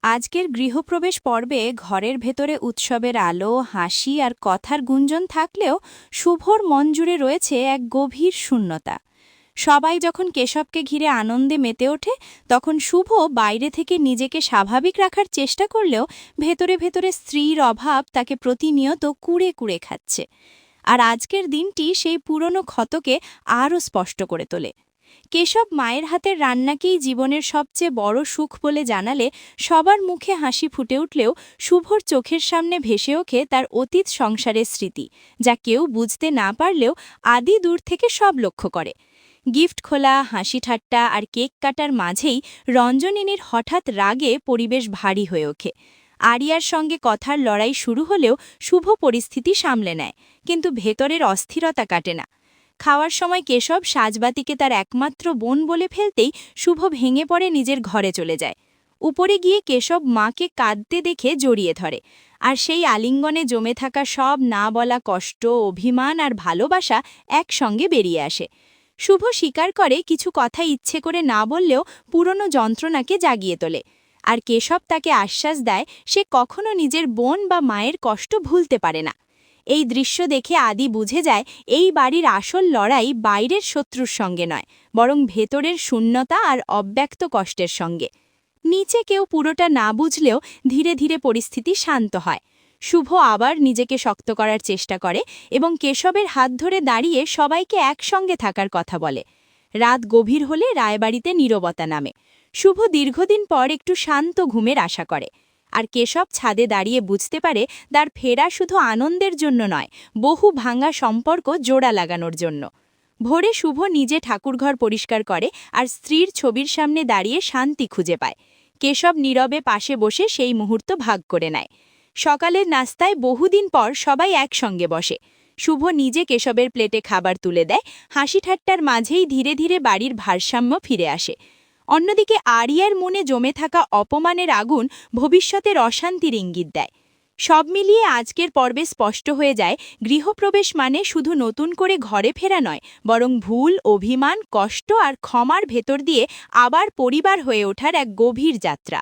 আজকের গৃহপ্রবেশ পর্বে ঘরের ভেতরে উৎসবের আলো, হাসি আর কথার গুঞ্জন থাকলেও শুভর মন জুড়ে রয়েছে এক গভীর শূন্যতা। সবাই যখন কেশবকে ঘিরে আনন্দে মেতে ওঠে, তখন শুভ বাইরে থেকে নিজেকে স্বাভাবিক রাখার চেষ্টা করলেও ভেতরে ভেতরে স্ত্রীর অভাব তাকে প্রতিনিয়ত কুড়ে কুড়ে খাচ্ছে। আর আজকের দিনটি সেই পুরনো ক্ষতকে আরও স্পষ্ট করে তোলে। কেশব মায়ের হাতের রান্নাকেই জীবনের সবচেয়ে বড় সুখ বলে জানালে সবার মুখে হাসি ফুটে উঠলেও শুভর চোখের সামনে ভেসে ওঠে তার অতীত সংসারের স্মৃতি, যা কেউ বুঝতে না পারলেও আদি দূর থেকে সব লক্ষ্য করে। গিফট খোলা, হাসি ঠাট্টা আর কেক কাটার মাঝেই রঞ্জনিনীর হঠাৎ রাগে পরিবেশ ভারী হয়ে ওঠে। আরিয়ার সঙ্গে কথার লড়াই শুরু হলেও শুভ পরিস্থিতি সামলে নেয়, কিন্তু ভেতরের অস্থিরতা কাটে না। খাওয়ার সময় কেশব সাজবাতিকে তার একমাত্র বোন বলে ফেলতেই শুভ ভেঙে পড়ে নিজের ঘরে চলে যায়। উপরে গিয়ে কেশব মাকে কাঁদতে দেখে জড়িয়ে ধরে, আর সেই আলিঙ্গনে জমে থাকা সব না বলা কষ্ট, অভিমান আর ভালোবাসা একসঙ্গে বেরিয়ে আসে। শুভ স্বীকার করে কিছু কথা ইচ্ছে করে না বললেও পুরনো যন্ত্রণাকে জাগিয়ে তোলে, আর কেশব তাকে আশ্বাস দেয় সে কখনো নিজের বোন বা মায়ের কষ্ট ভুলতে পারে না। এই দৃশ্য দেখে আদি বুঝে যায় এই বাড়ির আসল লড়াই বাইরের শত্রুর সঙ্গে নয়, বরং ভেতরের শূন্যতা আর অব্যক্ত কষ্টের সঙ্গে। নিচে কেউ পুরোটা না বুঝলেও ধীরে ধীরে পরিস্থিতি শান্ত হয়। শুভ আবার নিজেকে শক্ত করার চেষ্টা করে এবং কেশবের হাত ধরে দাঁড়িয়ে সবাইকে একসঙ্গে থাকার কথা বলে। রাত গভীর হলে রায়বাড়িতে নীরবতা নামে। শুভ দীর্ঘদিন পর একটু শান্ত ঘুমের আশা করে, আর কেশব ছাদে দাঁড়িয়ে বুঝতে পারে তার ফেরা শুধু আনন্দের জন্য নয়, বহু ভাঙা সম্পর্ক জোড়া লাগানোর জন্য। ভোরে শুভ নিজে ঠাকুরঘর পরিষ্কার করে আর স্ত্রীর ছবির সামনে দাঁড়িয়ে শান্তি খুঁজে পায়। কেশব নীরবে পাশে বসে সেই মুহূর্ত ভাগ করে নেয়। সকালের নাস্তায় বহুদিন পর সবাই একসঙ্গে বসে। শুভ নিজে কেশবের প্লেটে খাবার তুলে দেয়, হাসি ঠাট্টার মাঝেই ধীরে ধীরে বাড়ির ভারসাম্য ফিরে আসে। অন্যদিকে আরিয়ার মনে জমে থাকা অপমানের আগুন ভবিষ্যতের অশান্তির ইঙ্গিত দেয়। সব মিলিয়ে আজকের পর্বে স্পষ্ট হয়ে যায় গৃহপ্রবেশ মানে শুধু নতুন করে ঘরে ফেরা নয়, বরং ভুল, অভিমান, কষ্ট আর ক্ষমার ভেতর দিয়ে আবার পরিবার হয়ে ওঠার এক গভীর যাত্রা।